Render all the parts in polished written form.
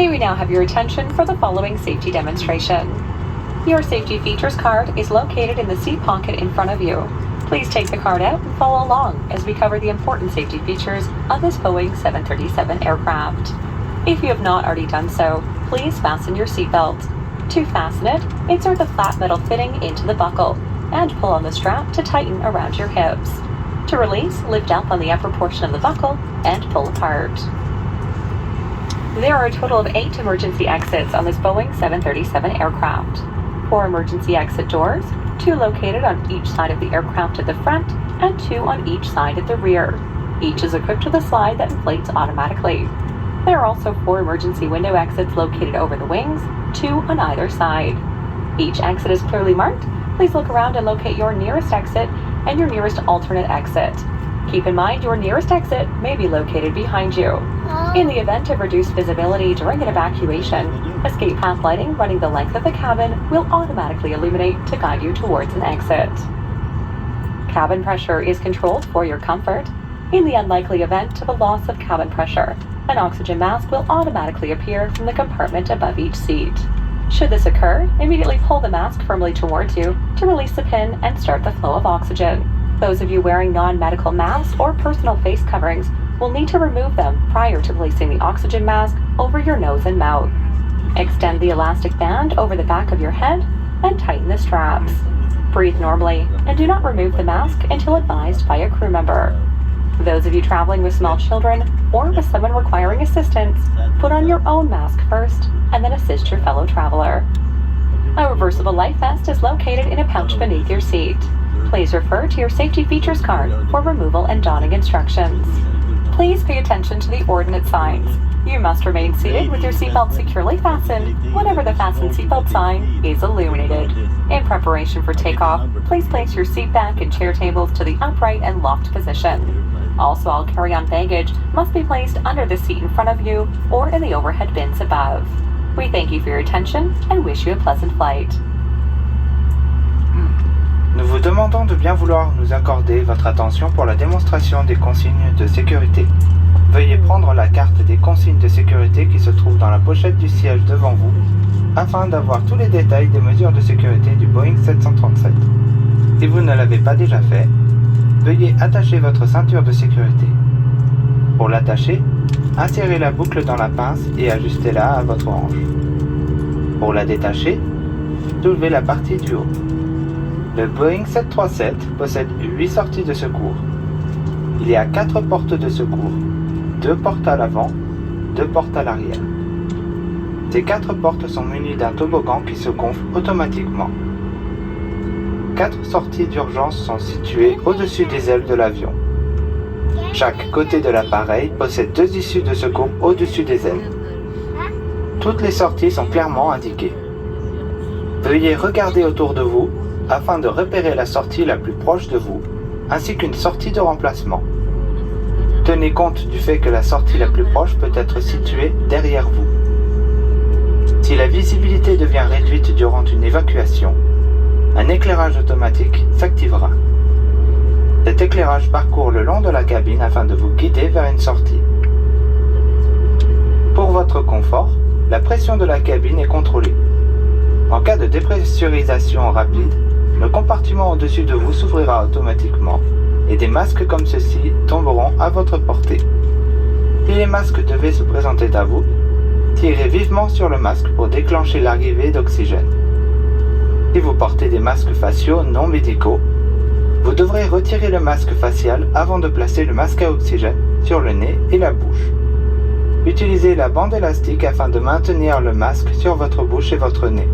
May we now have your attention for the following safety demonstration. Your safety features card is located in the seat pocket in front of you. Please take the card out and follow along as we cover the important safety features of this Boeing 737 aircraft. If you have not already done so, please fasten your seatbelt. To fasten it, insert the flat metal fitting into the buckle and pull on the strap to tighten around your hips. To release, lift up on the upper portion of the buckle and pull apart. There are a total of 8 emergency exits on this Boeing 737 aircraft. 4 emergency exit doors, 2 located on each side of the aircraft at the front and 2 on each side at the rear. Each is equipped with a slide that inflates automatically. There are also 4 emergency window exits located over the wings, 2 on either side. Each exit is clearly marked. Please look around and locate your nearest exit and your nearest alternate exit. Keep in mind your nearest exit may be located behind you. In the event of reduced visibility during an evacuation, escape path lighting running the length of the cabin will automatically illuminate to guide you towards an exit. Cabin pressure is controlled for your comfort. In the unlikely event of a loss of cabin pressure, an oxygen mask will automatically appear from the compartment above each seat. Should this occur, immediately pull the mask firmly towards you to release the pin and start the flow of oxygen. Those of you wearing non-medical masks or personal face coverings will need to remove them prior to placing the oxygen mask over your nose and mouth. Extend the elastic band over the back of your head and tighten the straps. Breathe normally and do not remove the mask until advised by a crew member. Those of you traveling with small children or with someone requiring assistance, put on your own mask first and then assist your fellow traveler. A reversible life vest is located in a pouch beneath your seat. Please refer to your safety features card for removal and donning instructions. Please pay attention to the ordinate signs. You must remain seated with your seatbelt securely fastened whenever the fasten seatbelt sign is illuminated. In preparation for takeoff, please place your seat back and chair tables to the upright and locked position. Also, all carry-on baggage must be placed under the seat in front of you or in the overhead bins above. We thank you for your attention and wish you a pleasant flight. Nous vous demandons de bien vouloir nous accorder votre attention pour la démonstration des consignes de sécurité. Veuillez prendre la carte des consignes de sécurité qui se trouve dans la pochette du siège devant vous, afin d'avoir tous les détails des mesures de sécurité du Boeing 737. Si vous ne l'avez pas déjà fait, veuillez attacher votre ceinture de sécurité. Pour l'attacher, insérez la boucle dans la pince et ajustez-la à votre hanche. Pour la détacher, soulevez la partie du haut. Le Boeing 737 possède 8 sorties de secours. Il y a 4 portes de secours, 2 portes à l'avant, 2 portes à l'arrière. Ces 4 portes sont munies d'un toboggan qui se gonfle automatiquement. 4 sorties d'urgence sont situées au-dessus des ailes de l'avion. Chaque côté de l'appareil possède 2 issues de secours au-dessus des ailes. Toutes les sorties sont clairement indiquées. Veuillez regarder autour de vous afin de repérer la sortie la plus proche de vous, ainsi qu'une sortie de remplacement. Tenez compte du fait que la sortie la plus proche peut être située derrière vous. Si la visibilité devient réduite durant une évacuation, un éclairage automatique s'activera. Cet éclairage parcourt le long de la cabine afin de vous guider vers une sortie. Pour votre confort, la pression de la cabine est contrôlée. En cas de dépressurisation rapide, le compartiment au-dessus de vous s'ouvrira automatiquement et des masques comme ceux-ci tomberont à votre portée. Si les masques devaient se présenter à vous, tirez vivement sur le masque pour déclencher l'arrivée d'oxygène. Si vous portez des masques faciaux non médicaux, vous devrez retirer le masque facial avant de placer le masque à oxygène sur le nez et la bouche. Utilisez la bande élastique afin de maintenir le masque sur votre bouche et votre nez.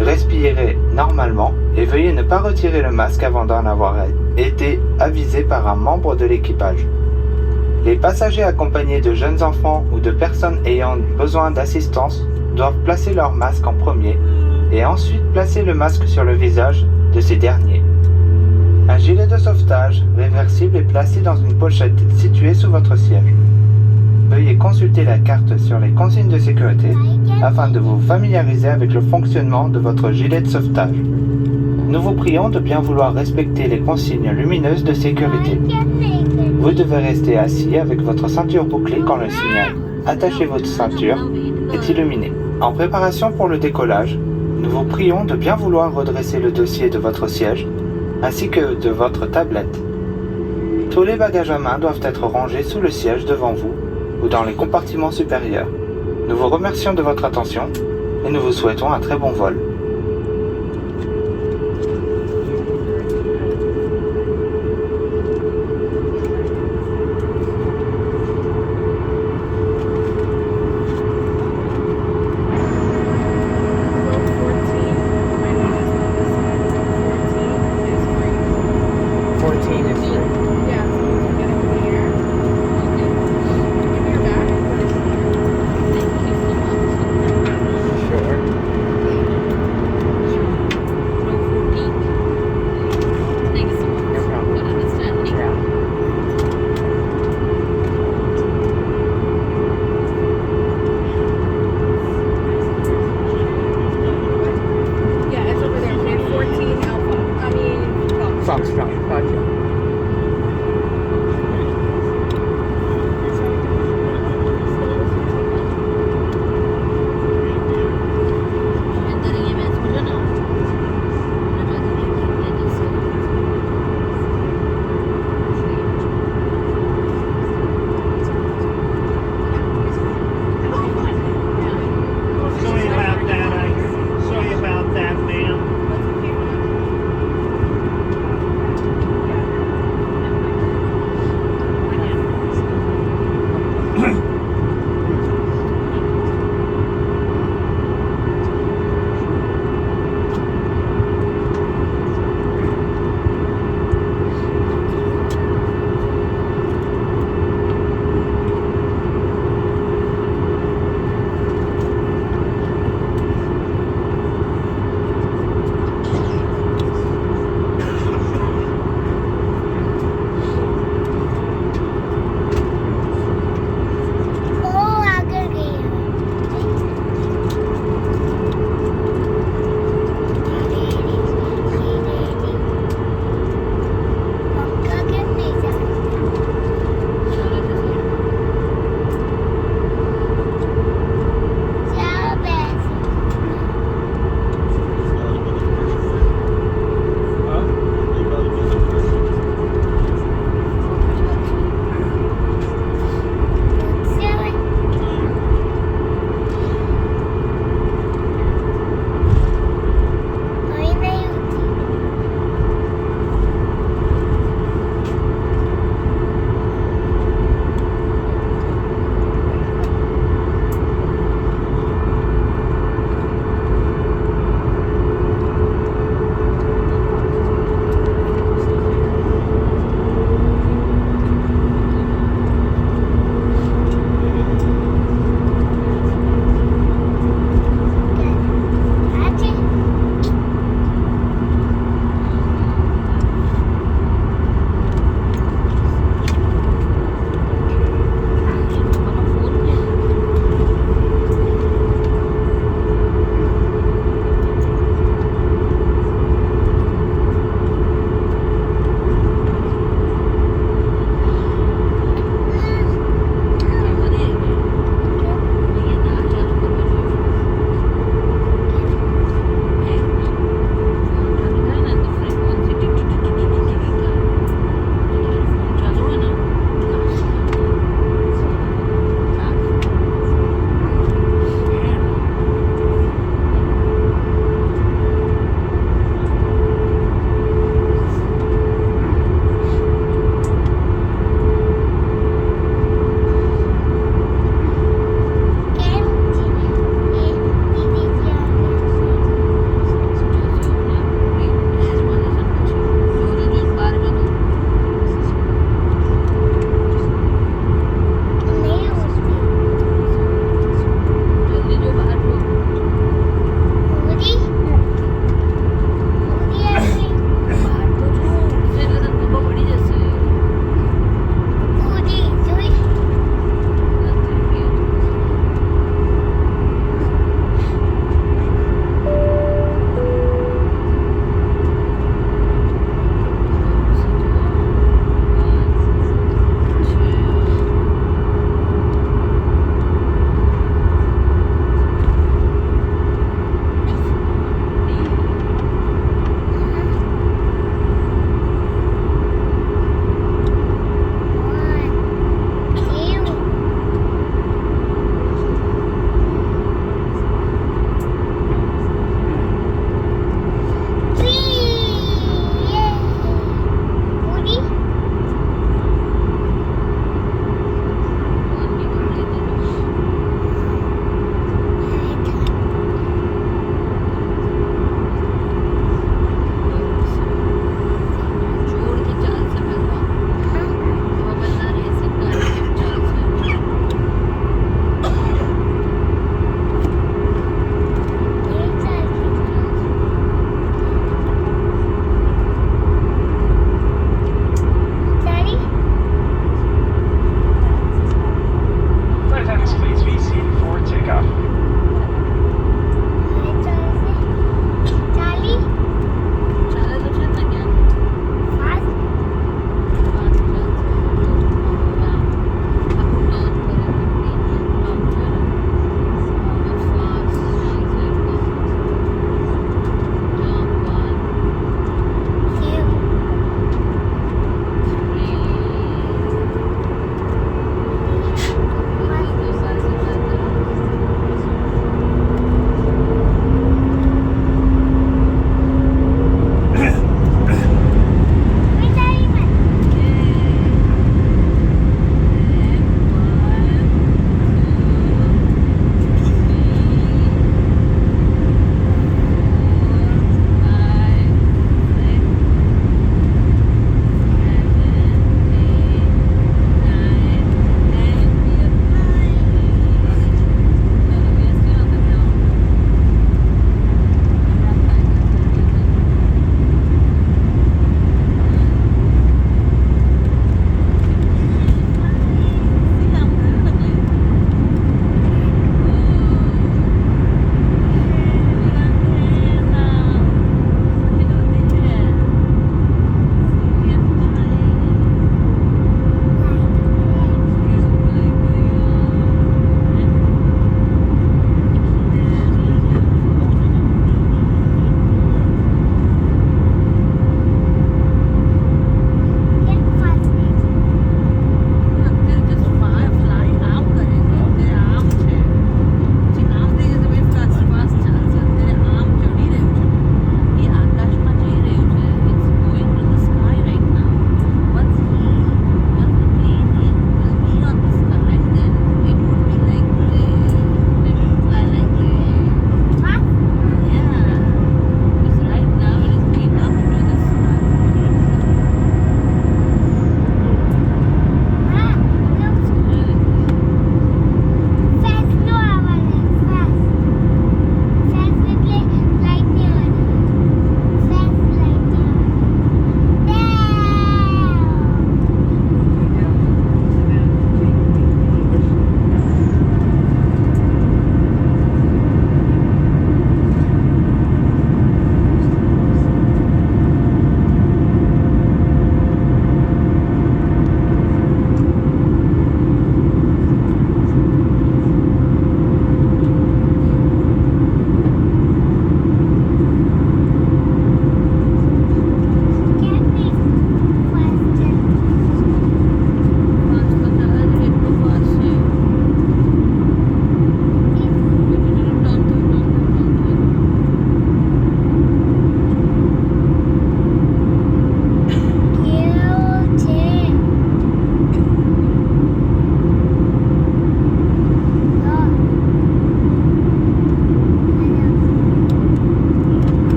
Respirez normalement et veuillez ne pas retirer le masque avant d'en avoir été avisé par un membre de l'équipage. Les passagers accompagnés de jeunes enfants ou de personnes ayant besoin d'assistance doivent placer leur masque en premier et ensuite placer le masque sur le visage de ces derniers. Un gilet de sauvetage réversible est placé dans une pochette située sous votre siège. Veuillez consulter la carte sur les consignes de sécurité afin de vous familiariser avec le fonctionnement de votre gilet de sauvetage. Nous vous prions de bien vouloir respecter les consignes lumineuses de sécurité. Vous devez rester assis avec votre ceinture bouclée quand le signal attachez votre ceinture est illuminé. En préparation pour le décollage, nous vous prions de bien vouloir redresser le dossier de votre siège ainsi que de votre tablette. Tous les bagages à main doivent être rangés sous le siège devant vous ou dans les compartiments supérieurs. Nous vous remercions de votre attention et nous vous souhaitons un très bon vol.